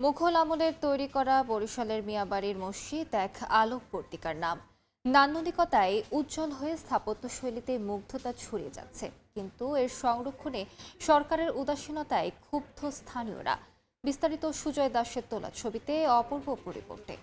মুঘল আমলের তৈরি করা বরিশালের মিয়াবাড়ির মসজিদ এক আলোক পত্রিকার নাম। নান্দনিকতায় উজ্জ্বল হয়ে স্থাপত্যশৈলীতে মুগ্ধতা ছড়িয়ে যাচ্ছে, কিন্তু এর সংরক্ষণে সরকারের উদাসীনতায় ক্ষুব্ধ স্থানীয়রা। বিস্তারিত সুজয় দাসের তোলা ছবিতে, অপূর্ব রিপোর্টে।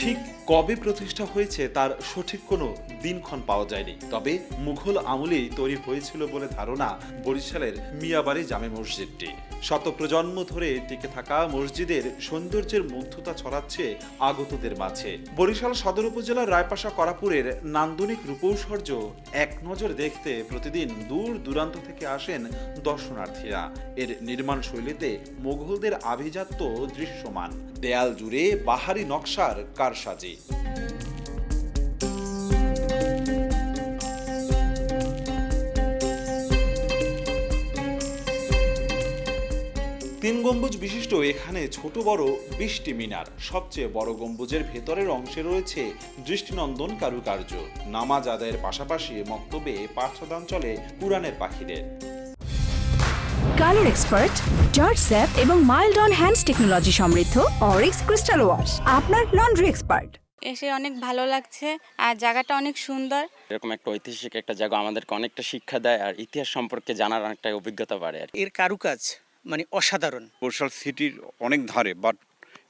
ঠিক কবে প্রতিষ্ঠা হয়েছে তার সঠিক কোনো দিনক্ষণ পাওয়া যায়নি, তবে মুঘল আমলেই তৈরি হয়েছিল বলে ধারণা বরিশালের মিয়াবাড়ি জামে মসজিদটি। শত প্রজন্ম ধরে টিকে থাকা মসজিদের সৌন্দর্যের মুগ্ধতা ছড়াচ্ছে আগতদের মাঝে। বরিশাল সদর উপজেলার রায়পাশা করাপুরের নান্দনিক রূপৌষর্য এক নজর দেখতে প্রতিদিন দূর দূরান্ত থেকে আসেন দর্শনার্থীরা। এর নির্মাণ শৈলীতে মুঘলদের আভিজাত্য দৃশ্যমান, দেয়াল জুড়ে বাহারি নকশার কারসাজি। তিন গম্বুজ বিশিষ্ট এখানে ছোট বড় 20টি মিনার। সবচেয়ে বড় গম্বুজের ভেতরের অংশে রয়েছে দৃষ্টিনন্দন কারুকার্য। নামাজ আদায়ের পাশাপাশি মক্তবে পাঠদান চলে কুরআনের পাখিদের। কালার এক্সপার্ট, জর্জ স্যাপ এবং মাইল্ড অন হ্যান্ডস টেকনোলজি সমৃদ্ধ অরিক্স ক্রিস্টাল ওয়াশ আপনার লন্ড্রি এক্সপার্ট। এসে অনেক ভালো লাগছে আর জায়গাটা অনেক সুন্দর। এরকম একটা ঐতিহাসিক একটা জায়গা আমাদেরকে অনেকটা শিক্ষা দেয় আর ইতিহাস সম্পর্কে জানার অনেকটা অভিজ্ঞতা বাড়ে। এর কারুকাজ মানে অসাধারণ। বরিশাল সিটির অনেক ধারে, বাট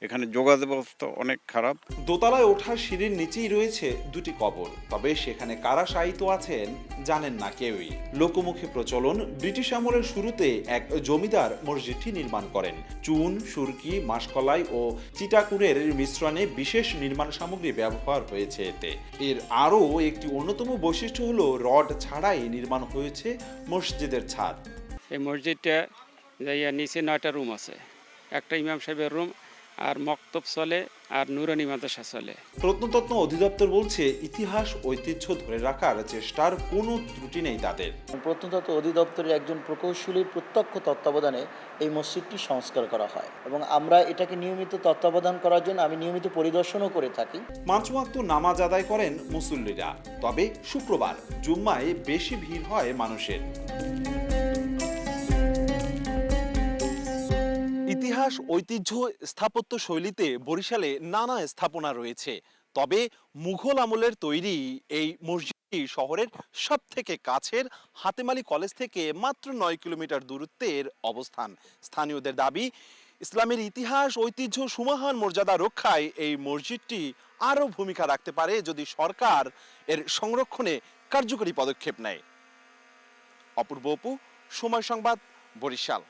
এখানে যোগাযোগ ব্যবস্থা অনেক খারাপ। দোতলায় ওঠার সিঁড়ির নিচেই রয়েছে দুটি কবর, তবে সেখানে কারা শায়িত আছেন জানেন না কেউই। লোকমুখে প্রচলন, ব্রিটিশ আমলের শুরুতে এক জমিদার মসজিদটি নির্মাণ করেন। চুন, সুরকি, মাসকলাই ও চিটাকুরের মিশ্রণে বিশেষ নির্মাণ সামগ্রী ব্যবহার হয়েছে এতে। এর আরও একটি অন্যতম বৈশিষ্ট্য হলো রড ছাড়াই নির্মাণ হয়েছে মসজিদের ছাদ। এই মসজিদটা যাইয়া নিচে 9টা রুম আছে, একটা ইমাম সাহেবের রুম আর মক্তব চলে আর নুরানি মাদ্রাসা চলে। প্রত্নতত্ত্ব অধিদপ্তর বলছে ইতিহাস ঐতিহ্য ধরে রাখার চেষ্টার কোনো ত্রুটি নেই তাদের। প্রত্নতত্ত্ব অধিদপ্তরের একজন প্রকৌশলীর প্রত্যক্ষ তত্ত্বাবধানে এই মসজিদটি সংস্কার করা হয় এবং আমরা এটাকে নিয়মিত তত্ত্বাবধান করার জন্য আমি নিয়মিত পরিদর্শনও করে থাকি। 5 ওয়াক্ত নামাজ আদায় করেন মুসল্লিরা, তবে শুক্রবার জুম্মায় বেশি ভিড় হয় মানুষের। ইতিহাস, ঐতিহ্য, স্থাপত্য শৈলীতে বরিশালে নানা স্থাপনা রয়েছে, তবে মুঘল আমলের তৈরি এই মসজিদটি শহরের সবথেকে কাছের হাতেমালি কলেজ থেকে মাত্র 9 কিলোমিটার দূরত্বের অবস্থান। স্থানীয়দের দাবি, ইসলামের ইতিহাস, ঐতিহ্য, সুমহান মর্যাদা রক্ষায় এই মসজিদটি আরও ভূমিকা রাখতে পারে যদি সরকার এর সংরক্ষণে কার্যকরী পদক্ষেপ নেয়। অপূর্ব অপু, সময় সংবাদ, বরিশাল।